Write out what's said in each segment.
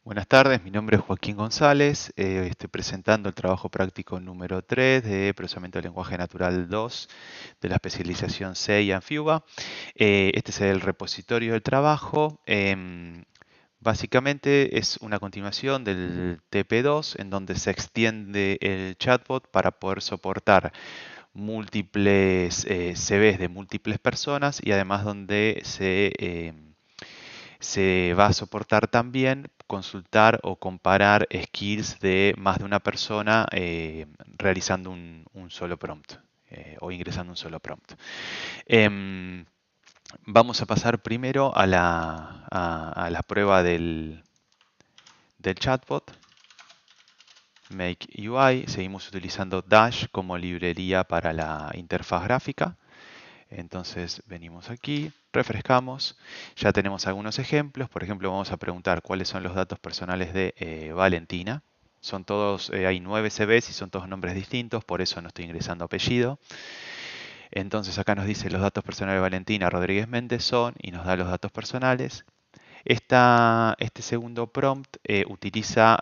Buenas tardes, mi nombre es Joaquín González. Estoy presentando el trabajo práctico número 3 de Procesamiento del Lenguaje Natural 2 de la especialización C y Anfiuba. Este es el repositorio del trabajo. Básicamente es una continuación del TP2 en donde se extiende el chatbot para poder soportar múltiples CVs de múltiples personas y además donde se va a soportar también consultar o comparar skills de más de una persona realizando un solo prompt o ingresando un solo prompt. Em, Vamos a pasar primero a la prueba del chatbot. Make UI. Seguimos utilizando Dash como librería para la interfaz gráfica. Entonces venimos aquí, refrescamos, ya tenemos algunos ejemplos. Por ejemplo, vamos a preguntar cuáles son los datos personales de Valentina. Son todos, hay 9 CVs y son todos nombres distintos, por eso no estoy ingresando apellido. Entonces acá nos dice los datos personales de Valentina Rodríguez Méndez son y nos da los datos personales. Este segundo prompt utiliza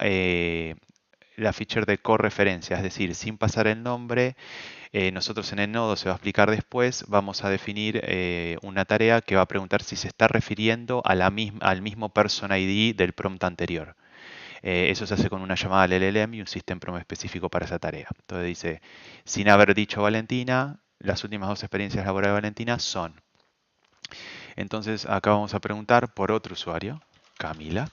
la feature de correferencia, es decir, sin pasar el nombre. Nosotros en el nodo, se va a explicar después, vamos a definir una tarea que va a preguntar si se está refiriendo a al mismo person ID del prompt anterior. Eso se hace con una llamada al LLM y un system prompt específico para esa tarea. Entonces dice, sin haber dicho Valentina, las últimas 2 experiencias laborales de Valentina son. Entonces acá vamos a preguntar por otro usuario, Camila.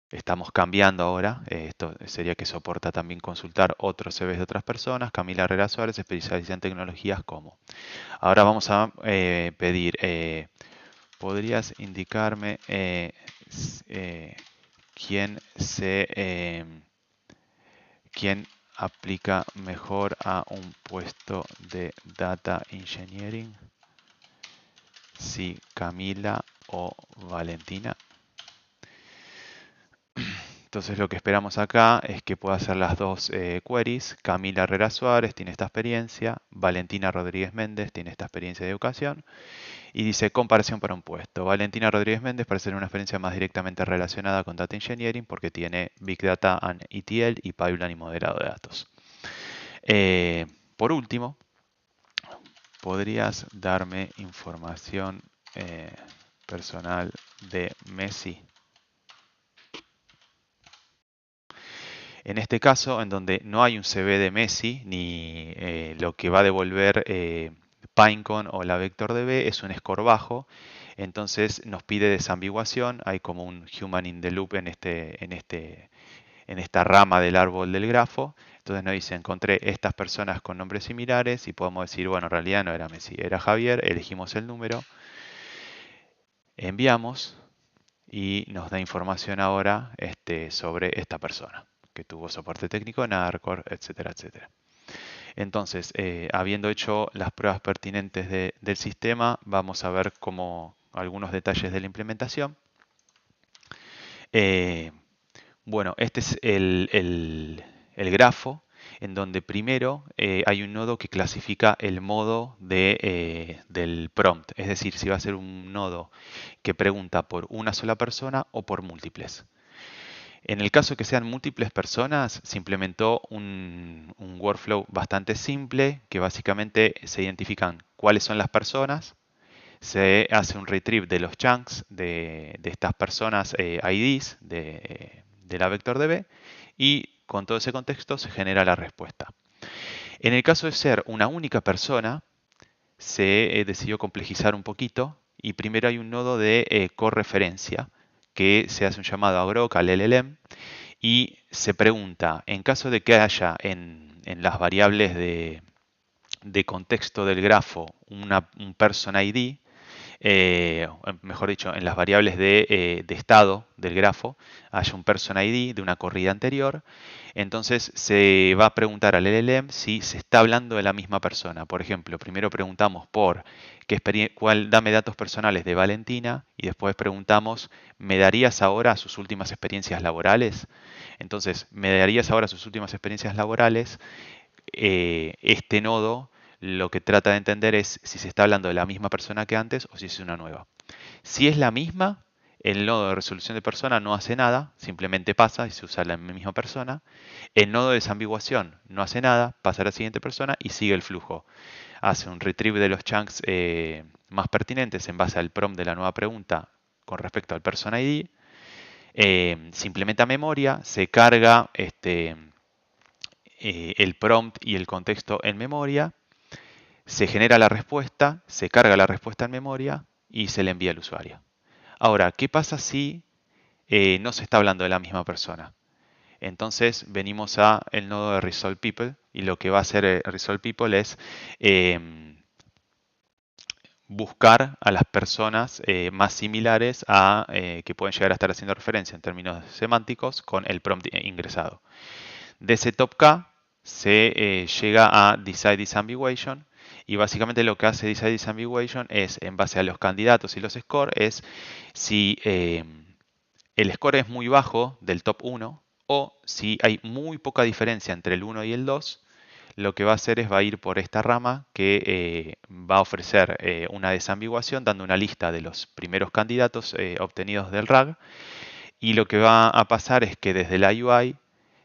Estamos cambiando ahora, esto sería que soporta también consultar otros CVs de otras personas. Camila Herrera Suárez, especializada en tecnologías como. Ahora vamos a pedir, ¿podrías indicarme quién quién aplica mejor a un puesto de Data Engineering? Si Camila o Valentina. Entonces lo que esperamos acá es que pueda hacer las dos queries. Camila Herrera Suárez tiene esta experiencia, Valentina Rodríguez Méndez tiene esta experiencia de educación y dice comparación para un puesto. Valentina Rodríguez Méndez parece tener una experiencia más directamente relacionada con Data Engineering porque tiene Big Data and ETL y Pipeline y modelado de datos. Por último, ¿podrías darme información personal de Messi? En este caso, en donde no hay un CV de Messi, ni lo que va a devolver Pinecone o la VectorDB es un score bajo, entonces nos pide desambiguación, hay como un human in the loop en esta rama del árbol del grafo, entonces nos dice, encontré estas personas con nombres similares y podemos decir, bueno, en realidad no era Messi, era Javier, elegimos el número, enviamos y nos da información ahora sobre esta persona que tuvo soporte técnico en Arcor, etcétera, etcétera. Entonces, habiendo hecho las pruebas pertinentes del sistema, vamos a ver algunos detalles de la implementación. Eh, bueno, este es el grafo en donde primero hay un nodo que clasifica el modo del prompt, es decir, si va a ser un nodo que pregunta por una sola persona o por múltiples. En el caso que sean múltiples personas, se implementó un workflow bastante simple que básicamente se identifican cuáles son las personas, se hace un retrieve de los chunks de estas personas IDs de la VectorDB y con todo ese contexto se genera la respuesta. En el caso de ser una única persona, se decidió complejizar un poquito y primero hay un nodo de correferencia que se hace un llamado a Grok al LLM y se pregunta, en caso de que haya en las variables de contexto del grafo un person ID, mejor dicho, en las variables de estado del grafo haya un person ID de una corrida anterior, entonces se va a preguntar al LLM si se está hablando de la misma persona. Por ejemplo, primero preguntamos por dame datos personales de Valentina y después preguntamos, ¿me darías ahora sus últimas experiencias laborales? Entonces, ¿me darías ahora sus últimas experiencias laborales? Este nodo lo que trata de entender es si se está hablando de la misma persona que antes o si es una nueva. Si es la misma, el nodo de resolución de persona no hace nada, simplemente pasa y se usa la misma persona. El nodo de desambiguación no hace nada, pasa a la siguiente persona y sigue el flujo. Hace un retrieve de los chunks más pertinentes en base al prompt de la nueva pregunta con respecto al person ID. Se implementa memoria, se carga el prompt y el contexto en memoria, se genera la respuesta, se carga la respuesta en memoria y se le envía al usuario. Ahora, ¿qué pasa si no se está hablando de la misma persona? Entonces venimos a el nodo de Resolve People y lo que va a hacer Resolve People es buscar a las personas más similares a que pueden llegar a estar haciendo referencia en términos semánticos con el prompt ingresado. De ese top K se llega a Decide Disambiguation y básicamente lo que hace Decide Disambiguation es, en base a los candidatos y los scores, es si el score es muy bajo del top 1 o si hay muy poca diferencia entre el 1 y el 2, lo que va a hacer es va a ir por esta rama que va a ofrecer una desambiguación dando una lista de los primeros candidatos obtenidos del RAG y lo que va a pasar es que desde la UI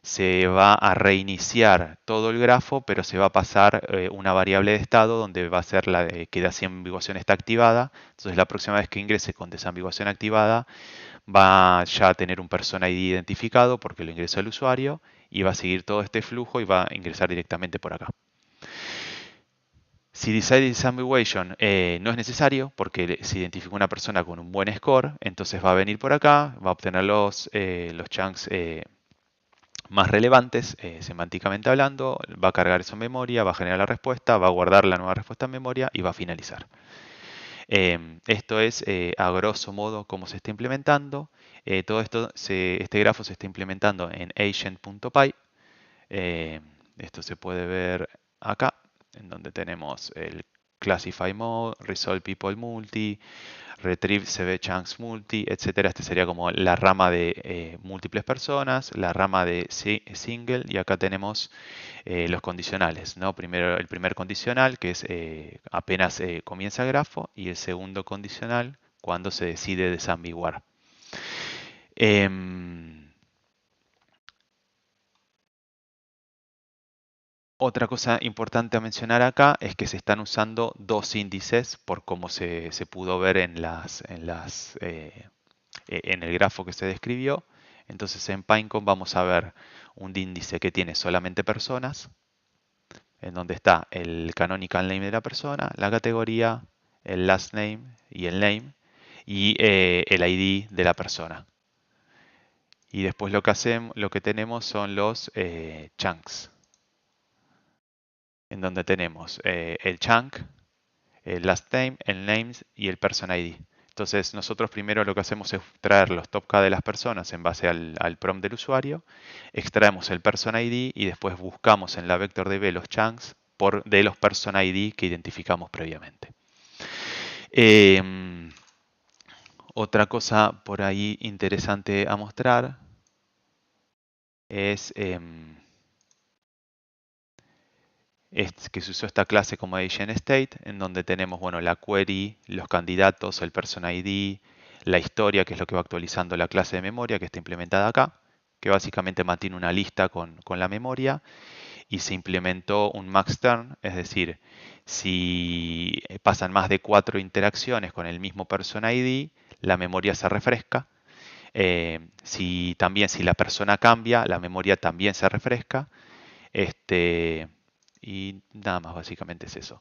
se va a reiniciar todo el grafo, pero se va a pasar una variable de estado donde va a ser la de que la desambiguación está activada. Entonces la próxima vez que ingrese con desambiguación activada va ya a tener un person ID identificado porque lo ingresó el usuario y va a seguir todo este flujo y va a ingresar directamente por acá. Si Decide Disambiguation no es necesario porque se identificó una persona con un buen score, entonces va a venir por acá, va a obtener los chunks más relevantes, semánticamente hablando, va a cargar eso en memoria, va a generar la respuesta, va a guardar la nueva respuesta en memoria y va a finalizar. Esto es a grosso modo cómo se está implementando. Todo esto, este grafo se está implementando en agent.py. Esto se puede ver acá, en donde tenemos el Classify Mode, Resolve People Multi, Retrieve CB Chunks Multi, etcétera. Este sería como la rama de múltiples personas, la rama de single, y acá tenemos los condicionales, ¿no? Primero el primer condicional, que es apenas comienza el grafo, y el segundo condicional cuando se decide desambiguar. Otra cosa importante a mencionar acá es que se están usando dos índices por como se pudo ver en el grafo que se describió. Entonces en Pinecone vamos a ver un índice que tiene solamente personas, en donde está el canonical name de la persona, la categoría, el last name y el name, y el ID de la persona. Y después lo que tenemos son los chunks, en donde tenemos el chunk, el last name, el names y el person ID. Entonces nosotros primero lo que hacemos es traer los top K de las personas en base al prompt del usuario, extraemos el person ID y después buscamos en la vector.db los chunks de los person ID que identificamos previamente. Otra cosa por ahí interesante a mostrar es que se usó esta clase como agent state, en donde tenemos bueno, la query, los candidatos, el person ID, la historia, que es lo que va actualizando la clase de memoria que está implementada acá, que básicamente mantiene una lista con la memoria, y se implementó un max turn, es decir, si pasan más de 4 interacciones con el mismo person ID, la memoria se refresca. Si la persona cambia, la memoria también se refresca. Y nada más, básicamente es eso.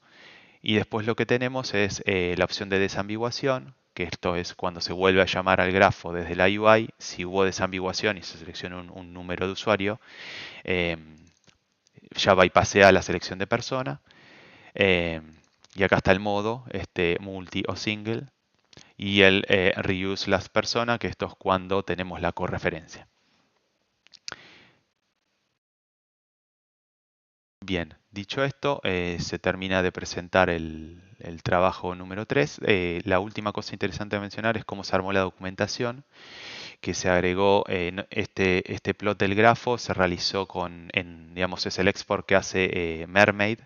Y después lo que tenemos es la opción de desambiguación, que esto es cuando se vuelve a llamar al grafo desde la UI. Si hubo desambiguación y se selecciona un número de usuario, ya bypassea la selección de persona. Y acá está el modo multi o single. Y el reuse last persona, que esto es cuando tenemos la correferencia. Bien, dicho esto, se termina de presentar el trabajo número 3. La última cosa interesante a mencionar es cómo se armó la documentación, que se agregó este plot del grafo, se realizó digamos, es el export que hace Mermaid,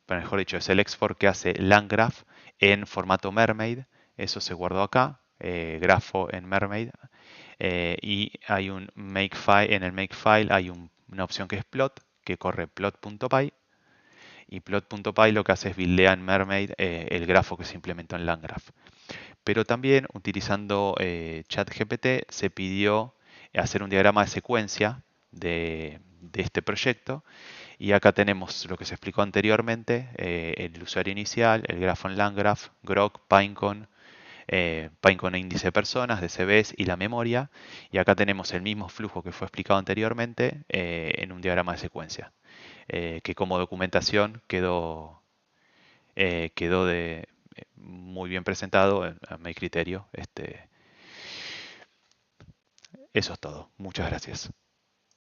pero mejor dicho, es el export que hace Landgraph en formato Mermaid. Eso se guardó acá, grafo en Mermaid, y hay un makefile, en el makefile hay una opción que es plot, que corre plot.py, y plot.py lo que hace es buildea en Mermaid el grafo que se implementó en LangGraph. Pero también utilizando ChatGPT se pidió hacer un diagrama de secuencia de este proyecto, y acá tenemos lo que se explicó anteriormente, el usuario inicial, el grafo en LangGraph, Grok, Pinecone, Pinecone índice de personas, DCBs y la memoria. Y acá tenemos el mismo flujo que fue explicado anteriormente en un diagrama de secuencia, que como documentación quedó muy bien presentado a mi criterio. Eso es todo. Muchas gracias.